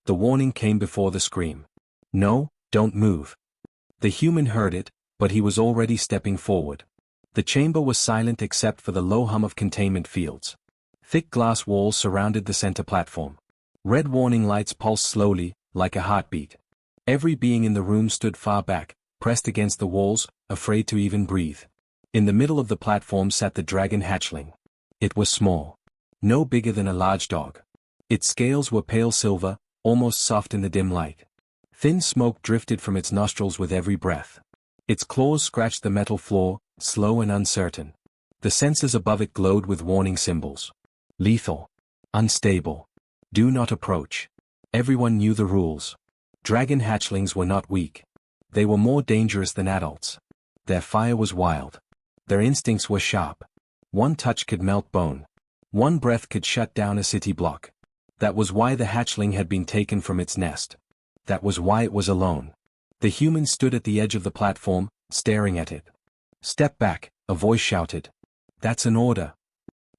The warning came before the scream. No, don't move. The human heard it, but he was already stepping forward. The chamber was silent except for the low hum of containment fields. Thick glass walls surrounded the center platform. Red warning lights pulsed slowly, like a heartbeat. Every being in the room stood far back, pressed against the walls, afraid to even breathe. In the middle of the platform sat the dragon hatchling. It was small. No bigger than a large dog. Its scales were pale silver, almost soft in the dim light. Thin smoke drifted from its nostrils with every breath. Its claws scratched the metal floor, slow and uncertain. The sensors above it glowed with warning symbols. Lethal. Unstable. Do not approach. Everyone knew the rules. Dragon hatchlings were not weak. They were more dangerous than adults. Their fire was wild. Their instincts were sharp. One touch could melt bone. One breath could shut down a city block. That was why the hatchling had been taken from its nest. That was why it was alone. The human stood at the edge of the platform, staring at it. Step back, a voice shouted. That's an order.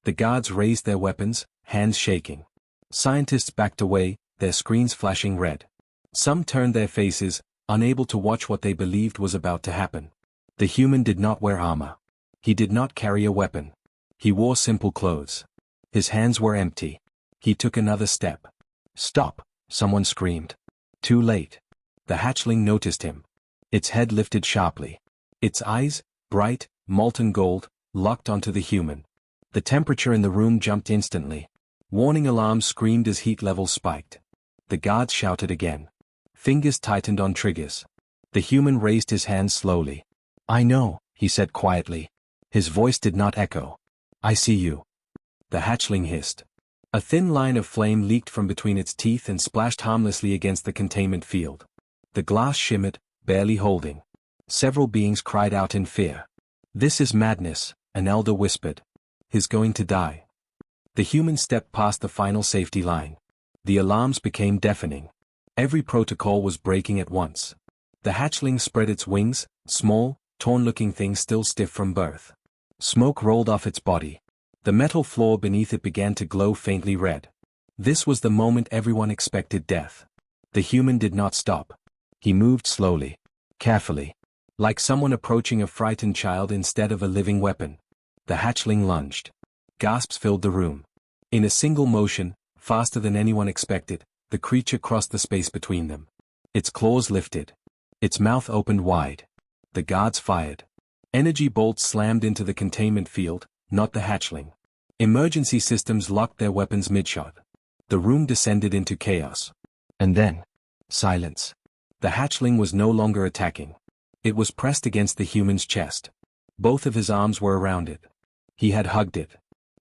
The guards raised their weapons, hands shaking. Scientists backed away, their screens flashing red. Some turned their faces, unable to watch what they believed was about to happen. The human did not wear armor. He did not carry a weapon. He wore simple clothes. His hands were empty. He took another step. Stop, someone screamed. Too late. The hatchling noticed him. Its head lifted sharply. Its eyes, bright, molten gold, locked onto the human. The temperature in the room jumped instantly. Warning alarms screamed as heat levels spiked. The guards shouted again. Fingers tightened on triggers. The human raised his hands slowly. I know, he said quietly. His voice did not echo. I see you. The hatchling hissed. A thin line of flame leaked from between its teeth and splashed harmlessly against the containment field. The glass shimmered, barely holding. Several beings cried out in fear. This is madness, an elder whispered. He's going to die. The human stepped past the final safety line. The alarms became deafening. Every protocol was breaking at once. The hatchling spread its wings, small, torn-looking thing still stiff from birth. Smoke rolled off its body. The metal floor beneath it began to glow faintly red. This was the moment everyone expected death. The human did not stop. He moved slowly, carefully, like someone approaching a frightened child instead of a living weapon. The hatchling lunged. Gasps filled the room. In a single motion, faster than anyone expected, the creature crossed the space between them. Its claws lifted. Its mouth opened wide. The guards fired. Energy bolts slammed into the containment field, not the hatchling. Emergency systems locked their weapons mid-shot. The room descended into chaos. And then, silence. The hatchling was no longer attacking. It was pressed against the human's chest. Both of his arms were around it. He had hugged it.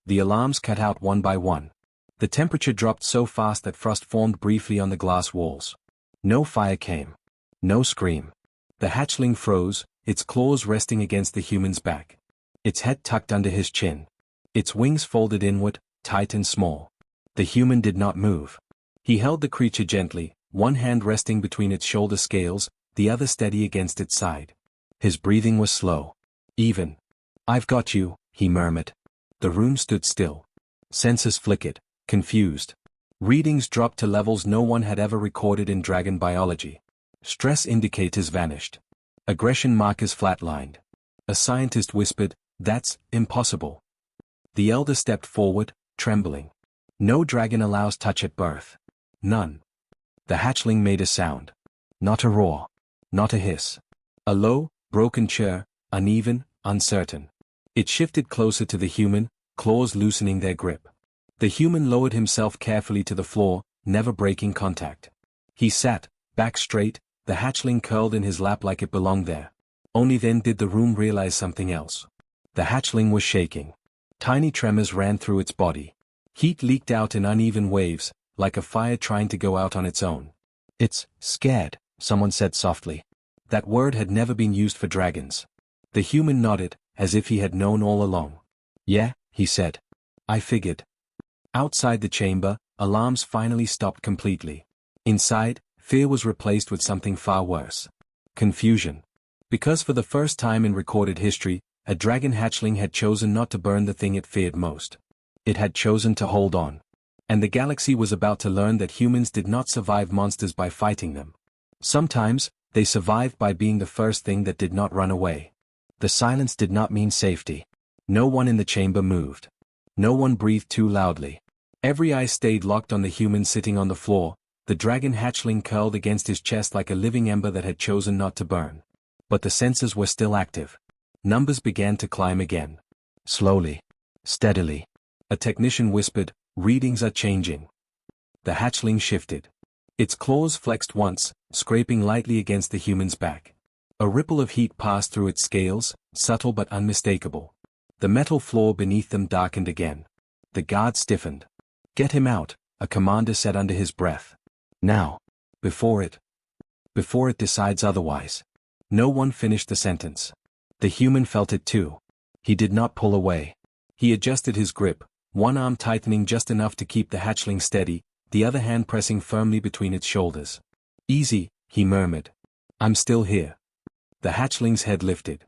The alarms cut out one by one. The temperature dropped so fast that frost formed briefly on the glass walls. No fire came. No scream. The hatchling froze, its claws resting against the human's back. Its head tucked under his chin. Its wings folded inward, tight and small. The human did not move. He held the creature gently, one hand resting between its shoulder scales, the other steady against its side. His breathing was slow. Even. I've got you, he murmured. The room stood still. Sensors flickered, confused. Readings dropped to levels no one had ever recorded in dragon biology. Stress indicators vanished. Aggression markers flatlined. A scientist whispered, "That's impossible." The elder stepped forward, trembling. No dragon allows touch at birth. None. The hatchling made a sound. Not a roar. Not a hiss. A low, broken chirr, uneven, uncertain. It shifted closer to the human, claws loosening their grip. The human lowered himself carefully to the floor, never breaking contact. He sat, back straight, the hatchling curled in his lap like it belonged there. Only then did the room realize something else. The hatchling was shaking. Tiny tremors ran through its body. Heat leaked out in uneven waves, like a fire trying to go out on its own. "It's scared," someone said softly. That word had never been used for dragons. The human nodded, as if he had known all along. "Yeah," he said. "I figured." Outside the chamber, alarms finally stopped completely. Inside, fear was replaced with something far worse. Confusion. Because for the first time in recorded history, a dragon hatchling had chosen not to burn the thing it feared most. It had chosen to hold on. And the galaxy was about to learn that humans did not survive monsters by fighting them. Sometimes, they survived by being the first thing that did not run away. The silence did not mean safety. No one in the chamber moved. No one breathed too loudly. Every eye stayed locked on the human sitting on the floor, the dragon hatchling curled against his chest like a living ember that had chosen not to burn. But the sensors were still active. Numbers began to climb again. Slowly. Steadily. A technician whispered, "Readings are changing." The hatchling shifted. Its claws flexed once, scraping lightly against the human's back. A ripple of heat passed through its scales, subtle but unmistakable. The metal floor beneath them darkened again. The guard stiffened. "Get him out," a commander said under his breath. "Now. Before it decides otherwise." No one finished the sentence. The human felt it too. He did not pull away. He adjusted his grip, one arm tightening just enough to keep the hatchling steady, the other hand pressing firmly between its shoulders. "Easy," he murmured. "I'm still here." The hatchling's head lifted.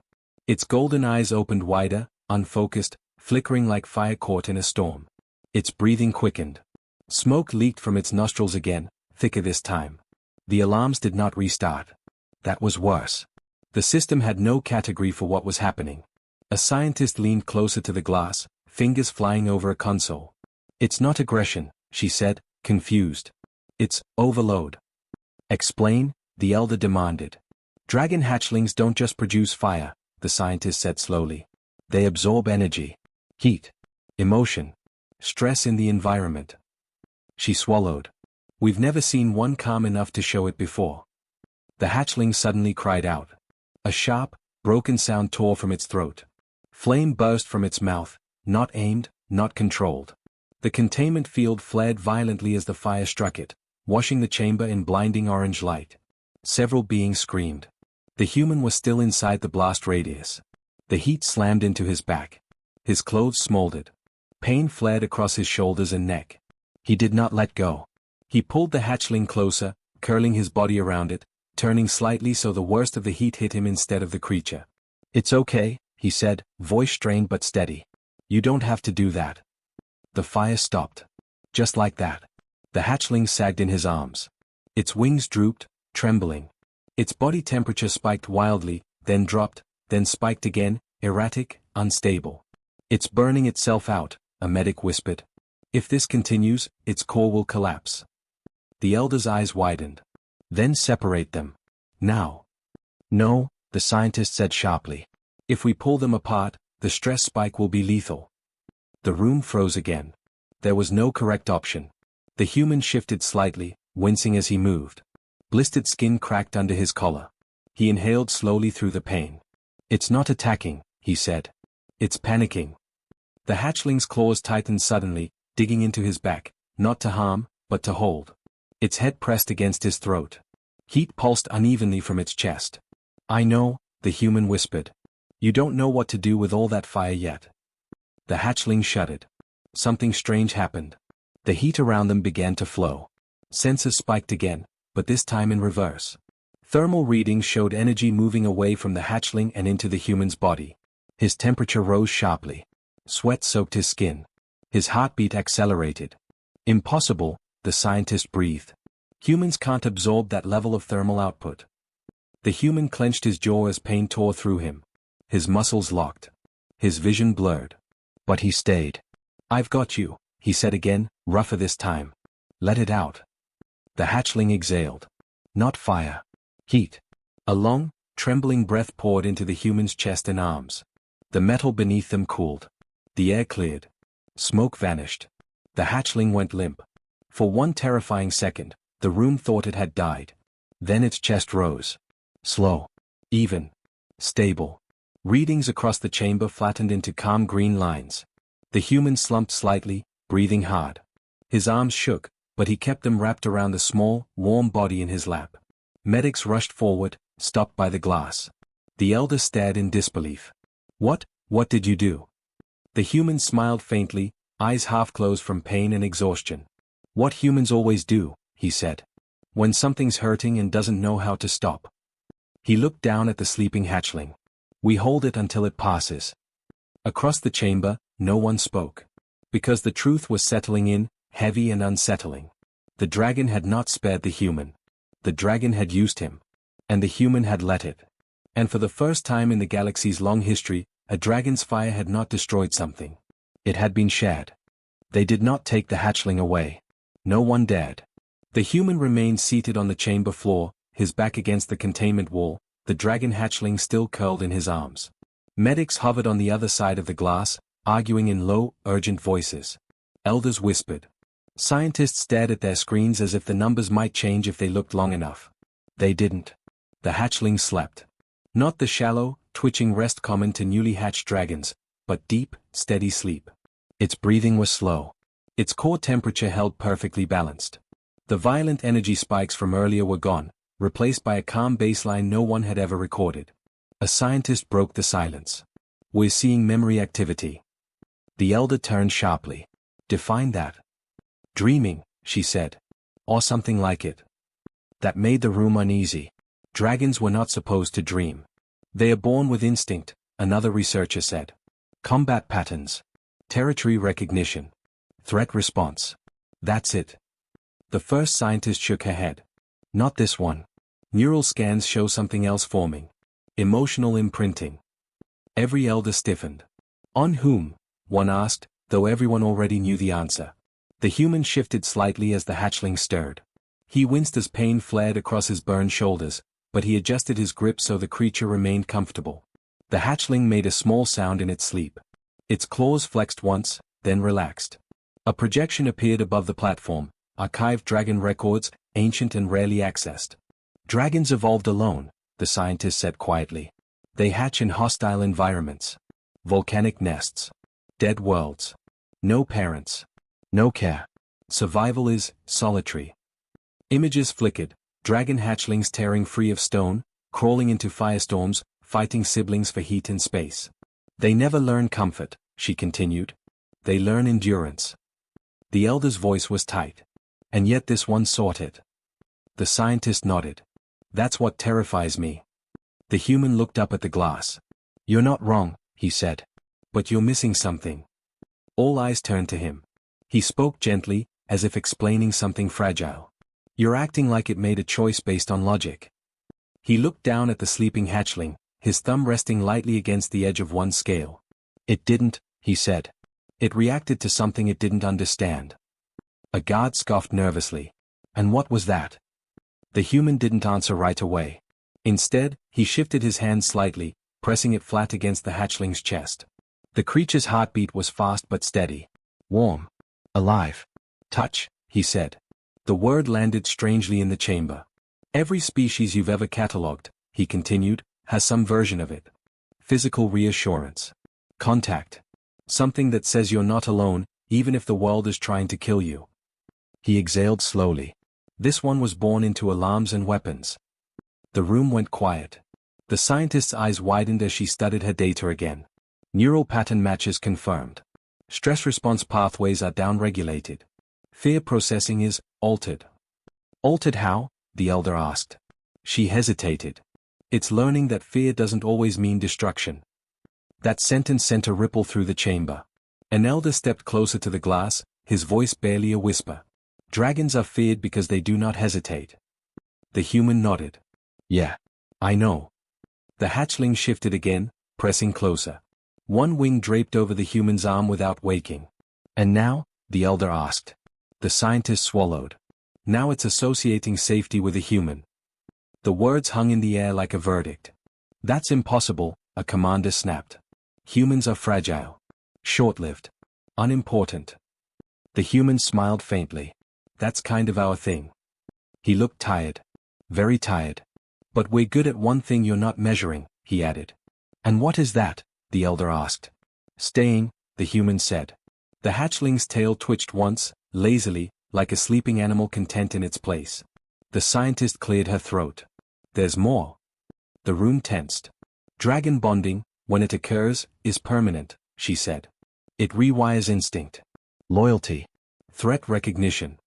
Its golden eyes opened wider, unfocused, flickering like fire caught in a storm. Its breathing quickened. Smoke leaked from its nostrils again, thicker this time. The alarms did not restart. That was worse. The system had no category for what was happening. A scientist leaned closer to the glass, fingers flying over a console. "It's not aggression," she said, confused. "It's overload." "Explain," the elder demanded. "Dragon hatchlings don't just produce fire," the scientist said slowly. "They absorb energy, heat, emotion, stress in the environment." She swallowed. "We've never seen one calm enough to show it before." The hatchling suddenly cried out. A sharp, broken sound tore from its throat. Flame burst from its mouth, not aimed, not controlled. The containment field flared violently as the fire struck it, washing the chamber in blinding orange light. Several beings screamed. The human was still inside the blast radius. The heat slammed into his back. His clothes smoldered. Pain flared across his shoulders and neck. He did not let go. He pulled the hatchling closer, curling his body around it, turning slightly so the worst of the heat hit him instead of the creature. "It's okay," he said, voice strained but steady. "You don't have to do that." The fire stopped. Just like that. The hatchling sagged in his arms. Its wings drooped, trembling. Its body temperature spiked wildly, then dropped, then spiked again, erratic, unstable. "It's burning itself out," a medic whispered. "If this continues, its core will collapse." The elder's eyes widened. "Then separate them. Now." "No," the scientist said sharply. "If we pull them apart, the stress spike will be lethal." The room froze again. There was no correct option. The human shifted slightly, wincing as he moved. Blistered skin cracked under his collar. He inhaled slowly through the pain. "It's not attacking," he said. "It's panicking." The hatchling's claws tightened suddenly, digging into his back, not to harm, but to hold. Its head pressed against his throat. Heat pulsed unevenly from its chest. "I know," the human whispered. "You don't know what to do with all that fire yet." The hatchling shuddered. Something strange happened. The heat around them began to flow. Sensors spiked again, but this time in reverse. Thermal readings showed energy moving away from the hatchling and into the human's body. His temperature rose sharply. Sweat soaked his skin. His heartbeat accelerated. "Impossible," the scientist breathed. "Humans can't absorb that level of thermal output." The human clenched his jaw as pain tore through him. His muscles locked. His vision blurred. But he stayed. "I've got you," he said again, rougher this time. "Let it out." The hatchling exhaled. Not fire. Heat. A long, trembling breath poured into the human's chest and arms. The metal beneath them cooled. The air cleared. Smoke vanished. The hatchling went limp. For one terrifying second, the room thought it had died. Then its chest rose. Slow. Even. Stable. Readings across the chamber flattened into calm green lines. The human slumped slightly, breathing hard. His arms shook, but he kept them wrapped around the small, warm body in his lap. Medics rushed forward, stopped by the glass. The elder stared in disbelief. What did you do?" The human smiled faintly, eyes half closed from pain and exhaustion. "What humans always do," he said. "When something's hurting and doesn't know how to stop." He looked down at the sleeping hatchling. "We hold it until it passes." Across the chamber, no one spoke. Because the truth was settling in, heavy and unsettling. The dragon had not spared the human. The dragon had used him. And the human had let it. And for the first time in the galaxy's long history, a dragon's fire had not destroyed something. It had been shared. They did not take the hatchling away. No one dared. The human remained seated on the chamber floor, his back against the containment wall, the dragon hatchling still curled in his arms. Medics hovered on the other side of the glass, arguing in low, urgent voices. Elders whispered. Scientists stared at their screens as if the numbers might change if they looked long enough. They didn't. The hatchling slept. Not the shallow, twitching rest common to newly hatched dragons, but deep, steady sleep. Its breathing was slow. Its core temperature held perfectly balanced. The violent energy spikes from earlier were gone, replaced by a calm baseline no one had ever recorded. A scientist broke the silence. We're seeing memory activity. The elder turned sharply. Define that. Dreaming, she said. Or something like it. That made the room uneasy. Dragons were not supposed to dream. They are born with instinct, another researcher said. Combat patterns. Territory recognition. Threat response. That's it. The first scientist shook her head. Not this one. Neural scans show something else forming. Emotional imprinting. Every elder stiffened. On whom? One asked, though everyone already knew the answer. The human shifted slightly as the hatchling stirred. He winced as pain flared across his burned shoulders, but he adjusted his grip so the creature remained comfortable. The hatchling made a small sound in its sleep. Its claws flexed once, then relaxed. A projection appeared above the platform, archived dragon records, ancient and rarely accessed. Dragons evolved alone, the scientist said quietly. They hatch in hostile environments. Volcanic nests. Dead worlds. No parents. No care. Survival is solitary. Images flickered, dragon hatchlings tearing free of stone, crawling into firestorms, fighting siblings for heat and space. They never learn comfort, she continued. They learn endurance. The elder's voice was tight. And yet this one sought it. The scientist nodded. That's what terrifies me. The human looked up at the glass. You're not wrong, he said. But you're missing something. All eyes turned to him. He spoke gently, as if explaining something fragile. You're acting like it made a choice based on logic. He looked down at the sleeping hatchling, his thumb resting lightly against the edge of one scale. It didn't, he said. It reacted to something it didn't understand. A guard scoffed nervously. And what was that? The human didn't answer right away. Instead, he shifted his hand slightly, pressing it flat against the hatchling's chest. The creature's heartbeat was fast but steady. Warm. Alive. Touch, he said. The word landed strangely in the chamber. Every species you've ever catalogued, he continued, has some version of it. Physical reassurance. Contact. Something that says you're not alone, even if the world is trying to kill you. He exhaled slowly. This one was born into alarms and weapons. The room went quiet. The scientist's eyes widened as she studied her data again. Neural pattern matches confirmed. Stress response pathways are downregulated. Fear processing is altered. Altered how? The elder asked. She hesitated. It's learning that fear doesn't always mean destruction. That sentence sent a ripple through the chamber. An elder stepped closer to the glass, his voice barely a whisper. Dragons are feared because they do not hesitate. The human nodded. Yeah. I know. The hatchling shifted again, pressing closer. One wing draped over the human's arm without waking. And now? The elder asked. The scientist swallowed. Now it's associating safety with a human. The words hung in the air like a verdict. That's impossible, a commander snapped. Humans are fragile. Short-lived. Unimportant. The human smiled faintly. That's kind of our thing. He looked tired. Very tired. But we're good at one thing you're not measuring, he added. And what is that? The elder asked. Staying, the human said. The hatchling's tail twitched once, lazily, like a sleeping animal content in its place. The scientist cleared her throat. There's more. The room tensed. Dragon bonding, when it occurs, is permanent, she said. It rewires instinct. Loyalty. Threat recognition.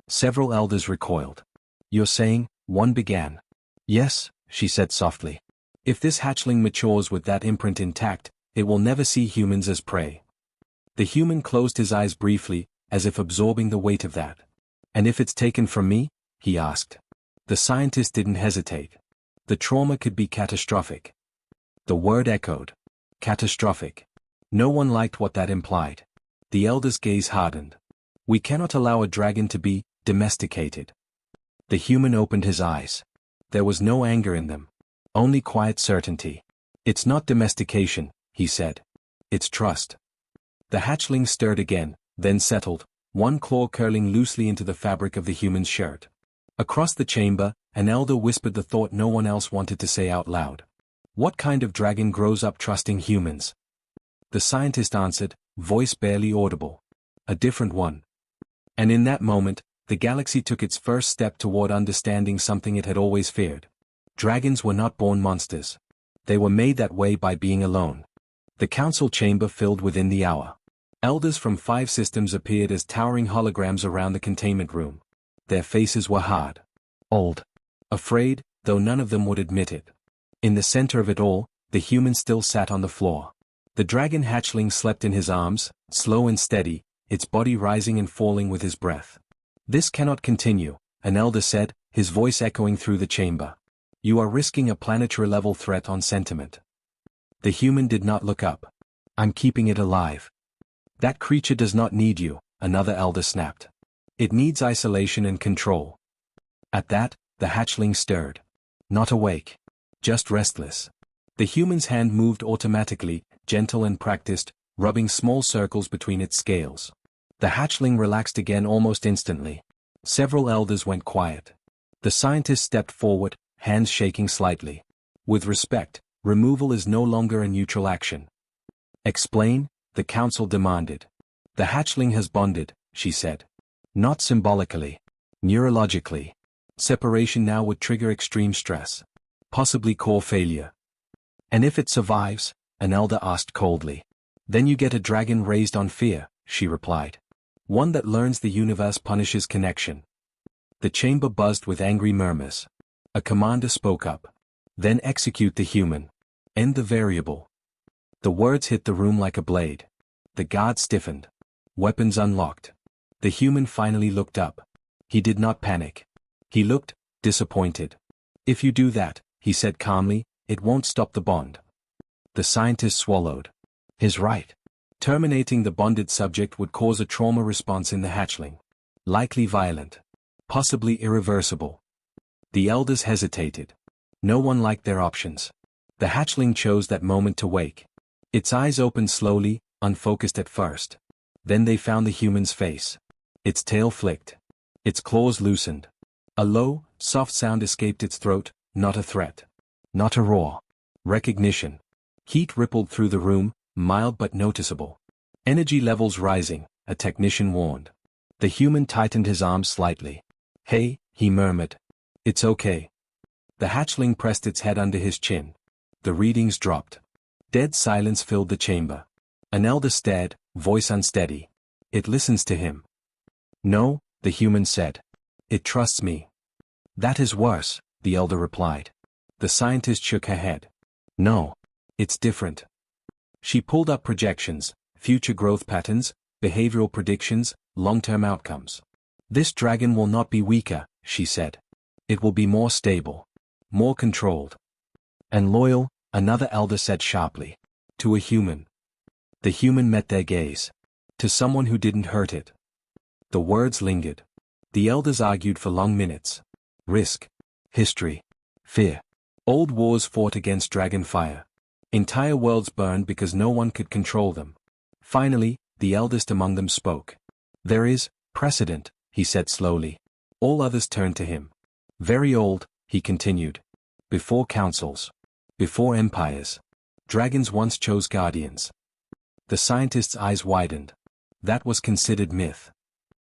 Several elders recoiled. You're saying, one began. Yes, she said softly. If this hatchling matures with that imprint intact, it will never see humans as prey. The human closed his eyes briefly, as if absorbing the weight of that. And if it's taken from me? He asked. The scientist didn't hesitate. The trauma could be catastrophic. The word echoed. Catastrophic. No one liked what that implied. The elder's gaze hardened. We cannot allow a dragon to be domesticated. The human opened his eyes. There was no anger in them. Only quiet certainty. It's not domestication, he said. It's trust. The hatchling stirred again, then settled, one claw curling loosely into the fabric of the human's shirt. Across the chamber, an elder whispered the thought no one else wanted to say out loud. What kind of dragon grows up trusting humans? The scientist answered, voice barely audible. A different one. And in that moment, the galaxy took its first step toward understanding something it had always feared. Dragons were not born monsters. They were made that way by being alone. The council chamber filled within the hour. Elders from 5 systems appeared as towering holograms around the containment room. Their faces were hard. Old. Afraid, though none of them would admit it. In the center of it all, the human still sat on the floor. The dragon hatchling slept in his arms, slow and steady, its body rising and falling with his breath. This cannot continue, an elder said, his voice echoing through the chamber. You are risking a planetary-level threat on sentiment. The human did not look up. I'm keeping it alive. That creature does not need you, another elder snapped. It needs isolation and control. At that, the hatchling stirred. Not awake. Just restless. The human's hand moved automatically, gentle and practiced, rubbing small circles between its scales. The hatchling relaxed again almost instantly. Several elders went quiet. The scientist stepped forward, hands shaking slightly. With respect, removal is no longer a neutral action. Explain, the council demanded. The hatchling has bonded, she said. Not symbolically. Neurologically. Separation now would trigger extreme stress. Possibly core failure. And if it survives? An elder asked coldly. Then you get a dragon raised on fear, she replied. One that learns the universe punishes connection. The chamber buzzed with angry murmurs. A commander spoke up. Then execute the human. End the variable. The words hit the room like a blade. The guard stiffened. Weapons unlocked. The human finally looked up. He did not panic. He looked disappointed. If you do that, he said calmly, it won't stop the bond. The scientist swallowed. He's right. Terminating the bonded subject would cause a trauma response in the hatchling. Likely violent. Possibly irreversible. The elders hesitated. No one liked their options. The hatchling chose that moment to wake. Its eyes opened slowly, unfocused at first. Then they found the human's face. Its tail flicked. Its claws loosened. A low, soft sound escaped its throat, not a threat. Not a roar. Recognition. Heat rippled through the room, mild but noticeable. Energy levels rising, a technician warned. The human tightened his arms slightly. Hey, he murmured. It's okay. The hatchling pressed its head under his chin. The readings dropped. Dead silence filled the chamber. An elder stared, voice unsteady. It listens to him. No, the human said. It trusts me. That is worse, the elder replied. The scientist shook her head. No. It's different. She pulled up projections, future growth patterns, behavioral predictions, long-term outcomes. This dragon will not be weaker, she said. It will be more stable. More controlled. And loyal, another elder said sharply. To a human. The human met their gaze. To someone who didn't hurt it. The words lingered. The elders argued for long minutes. Risk. History. Fear. Old wars fought against dragonfire. Entire worlds burned because no one could control them. Finally, the eldest among them spoke. There is precedent, he said slowly. All others turned to him. Very old, he continued. Before councils. Before empires. Dragons once chose guardians. The scientist's eyes widened. That was considered myth.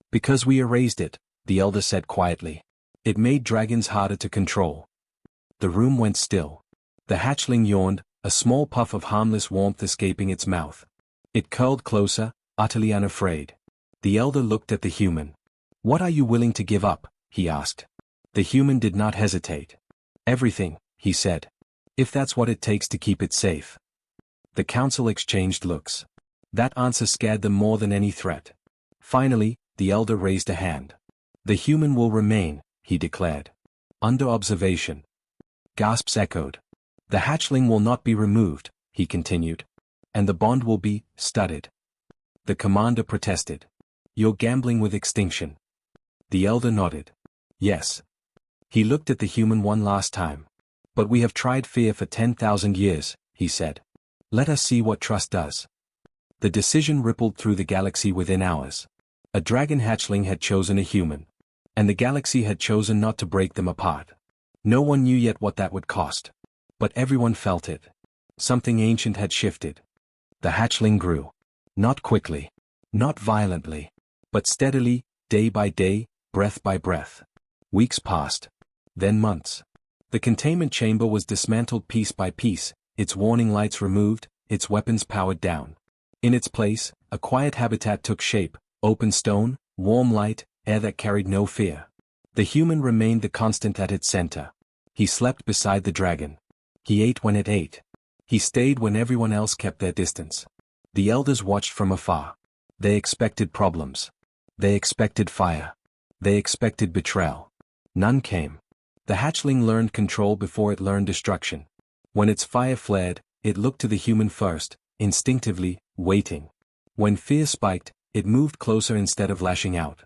Because we erased it, the elder said quietly. It made dragons harder to control. The room went still. The hatchling yawned, a small puff of harmless warmth escaping its mouth. It curled closer, utterly unafraid. The elder looked at the human. What are you willing to give up? He asked. The human did not hesitate. Everything, he said. If that's what it takes to keep it safe. The council exchanged looks. That answer scared them more than any threat. Finally, the elder raised a hand. The human will remain, he declared. Under observation. Gasps echoed. The hatchling will not be removed, he continued. And the bond will be studded. The commander protested. You're gambling with extinction. The elder nodded. Yes. He looked at the human one last time. But we have tried fear for 10,000 years, he said. Let us see what trust does. The decision rippled through the galaxy within hours. A dragon hatchling had chosen a human. And the galaxy had chosen not to break them apart. No one knew yet what that would cost. But everyone felt it. Something ancient had shifted. The hatchling grew. Not quickly. Not violently. But steadily, day by day, breath by breath. Weeks passed. Then months. The containment chamber was dismantled piece by piece, its warning lights removed, its weapons powered down. In its place, a quiet habitat took shape, open stone, warm light, air that carried no fear. The human remained the constant at its center. He slept beside the dragon. He ate when it ate. He stayed when everyone else kept their distance. The elders watched from afar. They expected problems. They expected fire. They expected betrayal. None came. The hatchling learned control before it learned destruction. When its fire flared, it looked to the human first, instinctively, waiting. When fear spiked, it moved closer instead of lashing out.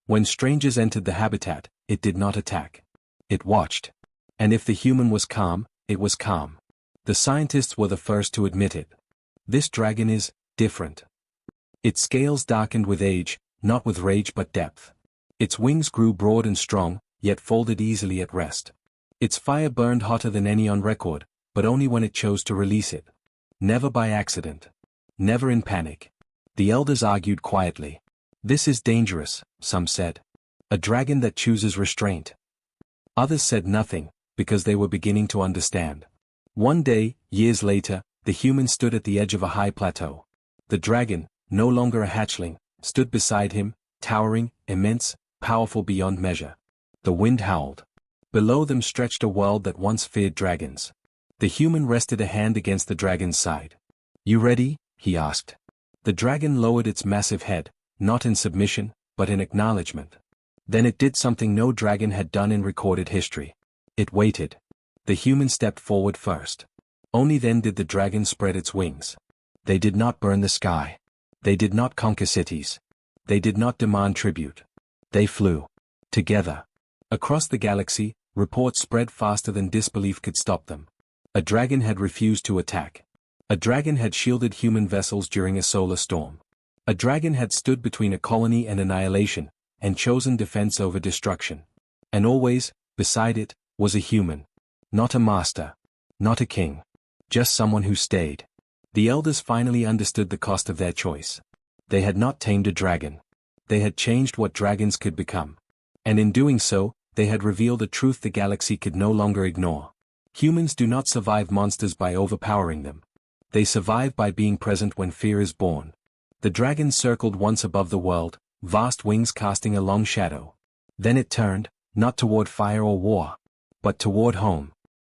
When strangers entered the habitat, it did not attack. It watched. And if the human was calm, it was calm. The scientists were the first to admit it. This dragon is different. Its scales darkened with age, not with rage but depth. Its wings grew broad and strong, yet folded easily at rest. Its fire burned hotter than any on record, but only when it chose to release it. Never by accident. Never in panic. The elders argued quietly. This is dangerous, some said. A dragon that chooses restraint. Others said nothing, because they were beginning to understand. One day, years later, the human stood at the edge of a high plateau. The dragon, no longer a hatchling, stood beside him, towering, immense, powerful beyond measure. The wind howled. Below them stretched a world that once feared dragons. The human rested a hand against the dragon's side. You ready? He asked. The dragon lowered its massive head, not in submission, but in acknowledgement. Then it did something no dragon had done in recorded history. It waited. The human stepped forward first. Only then did the dragon spread its wings. They did not burn the sky. They did not conquer cities. They did not demand tribute. They flew. Together. Across the galaxy, reports spread faster than disbelief could stop them. A dragon had refused to attack. A dragon had shielded human vessels during a solar storm. A dragon had stood between a colony and annihilation, and chosen defense over destruction. And always, beside it, was a human. Not a master. Not a king. Just someone who stayed. The elders finally understood the cost of their choice. They had not tamed a dragon. They had changed what dragons could become. And in doing so, they had revealed a truth the galaxy could no longer ignore. Humans do not survive monsters by overpowering them. They survive by being present when fear is born. The dragon circled once above the world, vast wings casting a long shadow. Then it turned, not toward fire or war, but toward home.